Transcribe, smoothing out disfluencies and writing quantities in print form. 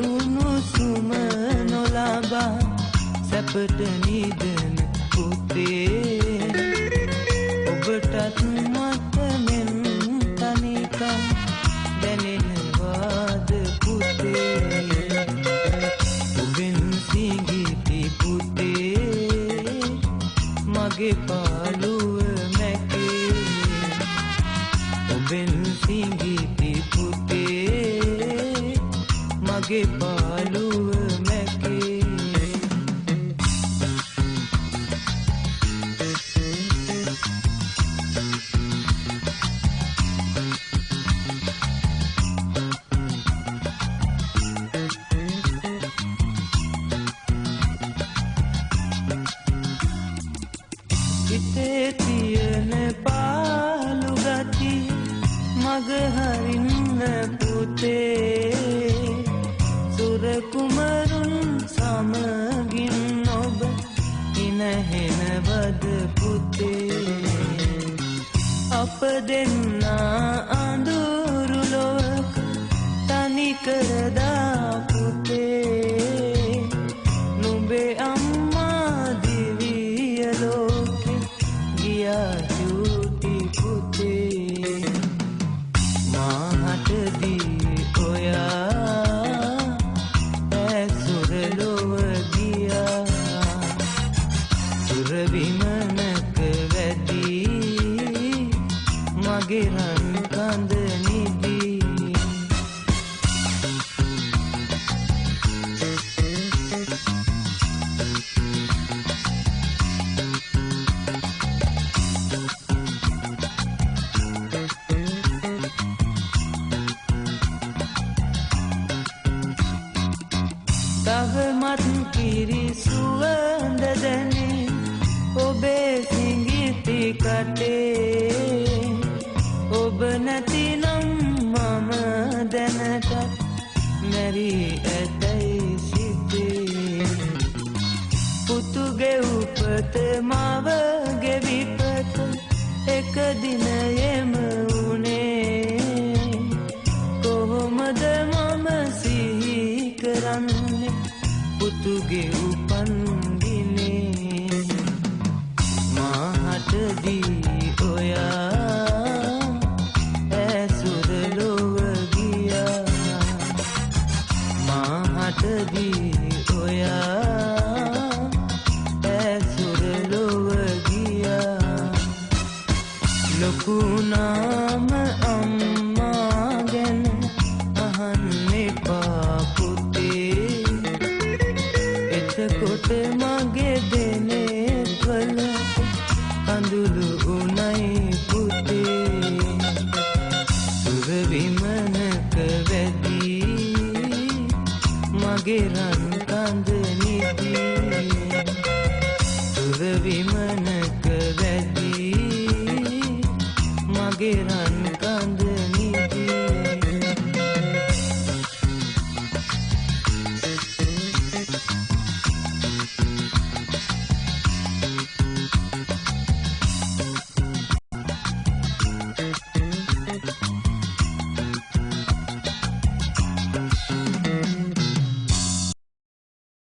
උණුසුම නොලබා සැපට නිදන පුතේ ඔබටත් මට මෙන් තනිකම් දැනෙනවාද පුතේ ඔබෙන් සිඟිති පුතේ මගේ පාළුව මැකේ ඔබෙන් සිඟිති පුතේ මගේ පාළුව මැකේ හිතේ තියෙන පාළු ගති මග හරින්න පුතේ සුර කුමරුන් සමගින් ඔබ ඉනහෙනවද පුතේ අප දෙන්නා අඳුරු ලොවක තනි කරදා පුතේ නුඹේ අම්මා දිවිය ලෝකෙ ගියා චූටි පුතේ මාහටදී ඔයා ඇසුර ලොව ගියා සුර විමනක වැදී මගේ රන් කඳ නිදී තවමත් කිරි සුවඳ දැනේ ඔබේ සිඟිති කටේ ඔබ නැතිනම් මම දැනටත් මැරී ඇතැයි සිතේ පුතුගේ උපත මවගේ විපත එක දිනයෙම වුණේ කොහොමද මම සිහි කරන්නේ පුතුගේ උපන් දිනේ මාහටදී ඔයා ඇසුර ලොව ගියා මාහටදී ඔයා ඇසුර ලොව ගියා ලොකු නාම අම්මා ගැන අහන්න එපා පුතේ එතකොට මගේ දෙනේ වල කඳුළු උණයි පුතේ සුර විමනක වැදී මගේ රන් කඳ නිදී සුර විමනක වැදී මගේ රන්